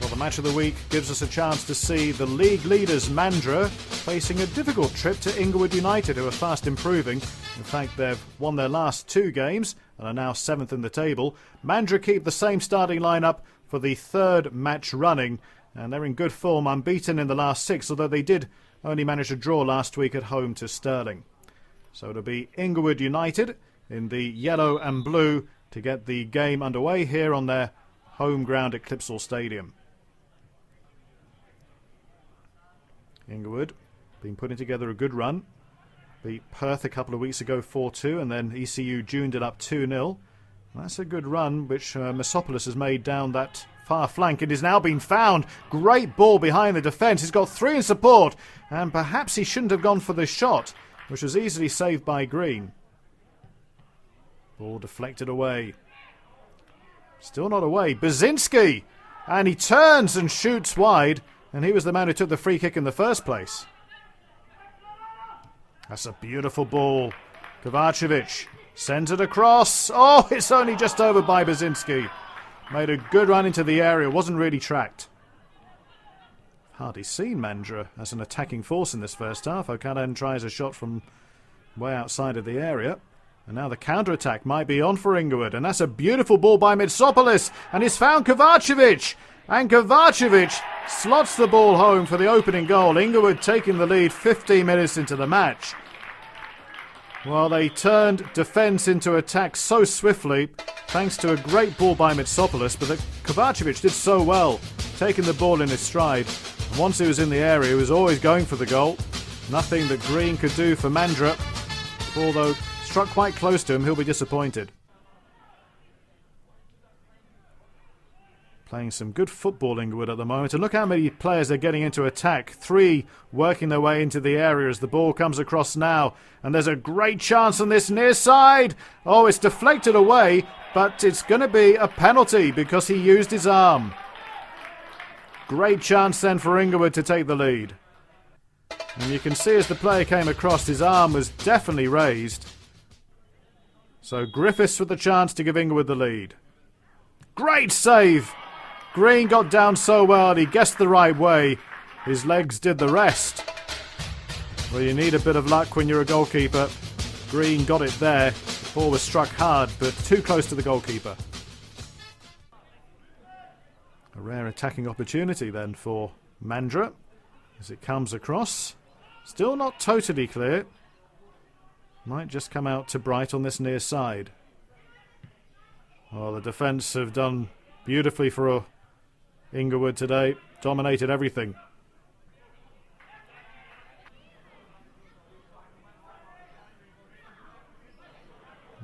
Well, the match of the week gives us a chance to see the league leaders Mandurah facing a difficult trip to Inglewood United, who are fast improving. In fact, they've won their last 2 games and are now 7th in the table. Mandurah keep the same starting lineup for the 3rd match running, and they're in good form, unbeaten in the last 6, although they did only manage a draw last week at home to Stirling. So it'll be Inglewood United in the yellow and blue to get the game underway here on their home ground at Clipsal Stadium. Inglewood been putting together a good run. Beat Perth a couple of weeks ago 4-2, and then ECU juned it up 2-0. That's a good run which Mesopoulos has made down that far flank. It is now been found. Great ball behind the defence. He's got 3 in support, and perhaps he shouldn't have gone for the shot, which was easily saved by Green. Ball deflected away. Still not away. Basinski! And he turns and shoots wide, and he was the man who took the free kick in the first place. That's a beautiful ball. Kovacevic sends it across. Oh, it's only just over by Basinski. Made a good run into the area. Wasn't really tracked. Hardly seen Mandurah as an attacking force in this first half. O'Callaghan tries a shot from way outside of the area. And now the counter-attack might be on for Inglewood. And that's a beautiful ball by Mitsopoulos. And he's found Kovacevic. And Kovacevic slots the ball home for the opening goal. Inglewood taking the lead 15 minutes into the match. Well, they turned defence into attack so swiftly, thanks to a great ball by Mitsopoulos, but Kovacevic did so well, taking the ball in his stride. And once he was in the area, he was always going for the goal. Nothing that Green could do for Mandurah. Although struck quite close to him, he'll be disappointed. Playing some good football, Inglewood, at the moment. And look how many players are getting into attack. 3 working their way into the area as the ball comes across now. And there's a great chance on this near side. Oh, it's deflected away, but it's going to be a penalty because he used his arm. Great chance then for Inglewood to take the lead. And you can see as the player came across, his arm was definitely raised. So Griffiths with the chance to give Inglewood the lead. Great save! Green got down so well, he guessed the right way. His legs did the rest. Well, you need a bit of luck when you're a goalkeeper. Green got it there. The ball was struck hard, but too close to the goalkeeper. A rare attacking opportunity then for Mandurah as it comes across. Still not totally clear. Might just come out to Bright on this near side. Well, the defence have done beautifully for Inglewood today. Dominated everything.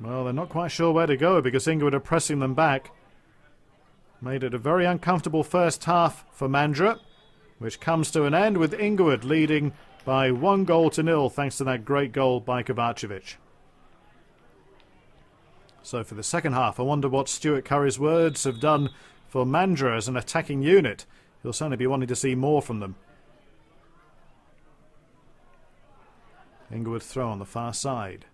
Well, they're not quite sure where to go because Inglewood are pressing them back. Made it a very uncomfortable first half for Mandurah, which comes to an end with Inglewood leading by 1-0 thanks to that great goal by Kovacevic. So for the second half, I wonder what Stuart Curry's words have done for Mandurah as an attacking unit. He'll certainly be wanting to see more from them. Inglewood throw on the far side.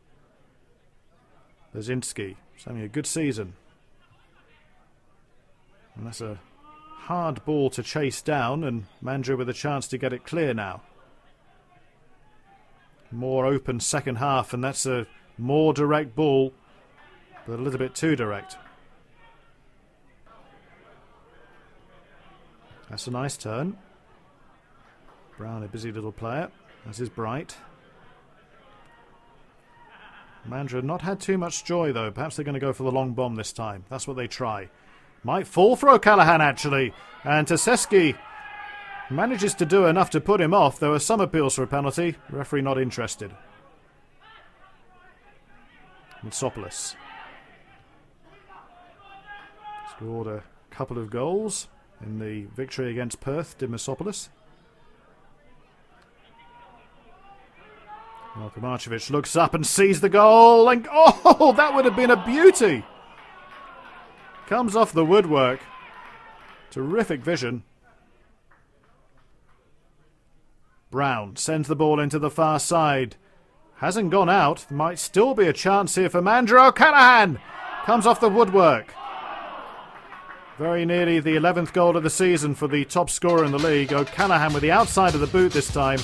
Basinski, he's having a good season. And that's a hard ball to chase down, and Mandurah with a chance to get it clear now. More open second half, and that's a more direct ball, but a little bit too direct. That's a nice turn. Brown, a busy little player, as is Bright. Mandurah not had too much joy though. Perhaps they're going to go for the long bomb this time. That's what they try. Might fall for O'Callaghan actually. And Taseski manages to do enough to put him off. There were some appeals for a penalty. Referee not interested. Mitsopoulos scored a couple of goals in the victory against Perth, did Mitsopoulos. Well, Kovacevic looks up and sees the goal, and oh, that would have been a beauty. Comes off the woodwork. Terrific vision. Brown sends the ball into the far side. Hasn't gone out. Might still be a chance here for Mandurah. O'Callaghan comes off the woodwork. Very nearly the 11th goal of the season for the top scorer in the league. O'Callaghan with the outside of the boot this time.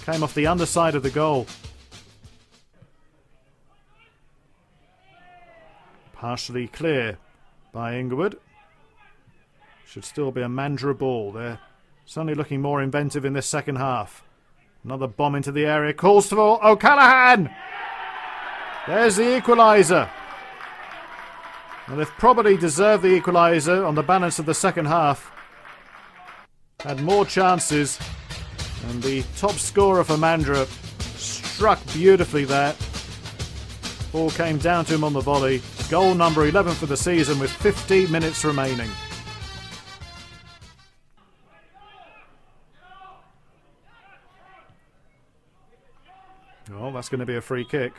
Came off the underside of the goal. Partially clear by Inglewood. Should still be a Mandurah ball. They're certainly looking more inventive in this second half. Another bomb into the area. Calls for O'Callaghan! There's the equaliser. And they've probably deserved the equaliser on the balance of the second half. Had more chances. And the top scorer for Mandurah struck beautifully there. Ball came down to him on the volley. Goal number 11 for the season with 15 minutes remaining. Oh, that's going to be a free kick.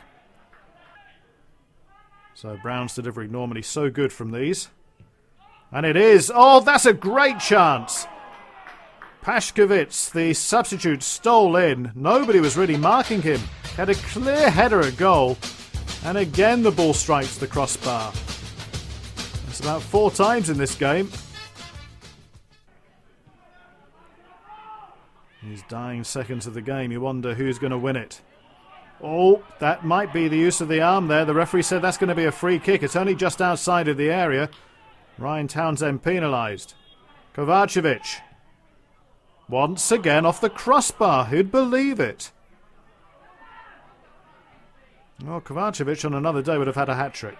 So Brown's delivery normally so good from these. And it is. Oh, that's a great chance. Pashkovitz, the substitute, stole in. Nobody was really marking him. Had a clear header at goal. And again the ball strikes the crossbar. It's about 4 times in this game. These dying seconds of the game, you wonder who's going to win it. Oh, that might be the use of the arm there. The referee said that's going to be a free kick. It's only just outside of the area. Ryan Townsend penalised. Kovacevic. Once again off the crossbar. Who'd believe it? Well, Kovacevic on another day would have had a hat-trick.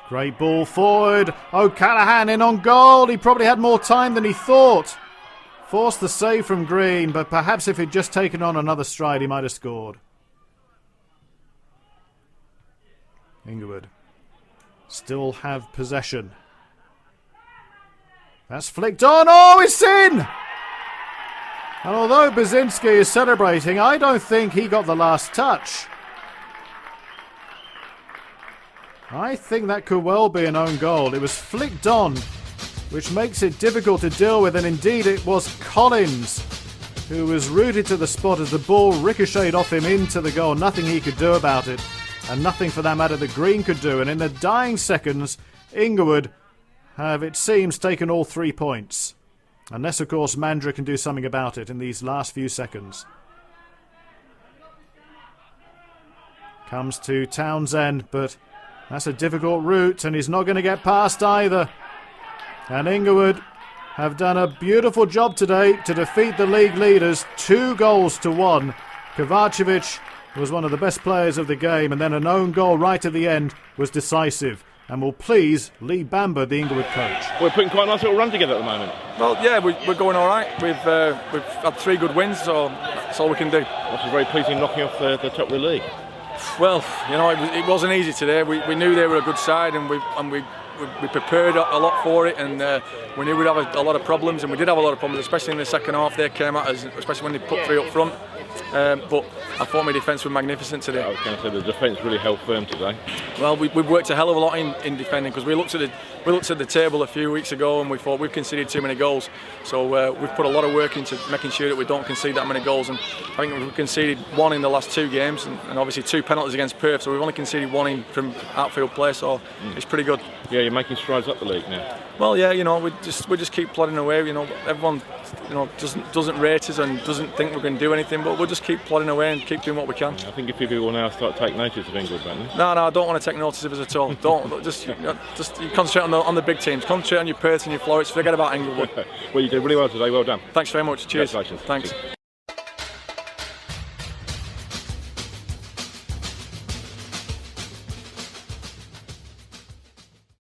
Great ball forward. O'Callaghan in on goal. He probably had more time than he thought. Forced the save from Green, but perhaps if he'd just taken on another stride, he might have scored. Inglewood still have possession. That's flicked on. Oh, it's in! And although Basinski is celebrating, I don't think he got the last touch. I think that could well be an own goal. It was flicked on, which makes it difficult to deal with, and indeed it was Collins who was rooted to the spot as the ball ricocheted off him into the goal. Nothing he could do about it, and nothing for that matter that Green could do. And in the dying seconds, Inglewood have, it seems, taken all 3 points. Unless, of course, Mandurah can do something about it in these last few seconds. Comes to Townsend, but that's a difficult route, and he's not going to get past either. And Inglewood have done a beautiful job today to defeat the league leaders 2-1. Kovacevic was one of the best players of the game, and then an own goal right at the end was decisive and will please Lee Bamber, the Inglewood coach. We're putting quite a nice little run together at the moment. Well, yeah, we're going all right. We've had 3 good wins, so that's all we can do. Which is very pleasing, knocking off the top of the league. Well, you know, it wasn't easy today. We knew they were a good side, and we prepared a lot for it, and we knew we'd have a lot of problems, and we did have a lot of problems, especially in the second half. They came at us, especially when they put 3 up front. But I thought my defence was magnificent today. I was going to say the defence really held firm today. Well, we've worked a hell of a lot in defending, because we looked at the table a few weeks ago and we thought we've conceded too many goals. So we've put a lot of work into making sure that we don't concede that many goals. And I think we've conceded 1 in the last 2 games, and obviously 2 penalties against Perth. So we've only conceded 1 in from outfield play. So it's pretty good. Yeah, you're making strides up the league now. Well, yeah, you know, we just keep plodding away. You know, everyone, you know, doesn't rate us and doesn't think we're going to do anything, but we'll just keep plodding away and keep doing what we can. I think a few people will now start to take notice of Inglewood, don't they? No, I don't want to take notice of us at all. Don't just you concentrate on the big teams. Concentrate on your Perth and your Florets. Forget about Inglewood. Well, you did really well today. Well done. Thanks very much. Cheers. Congratulations. Thanks.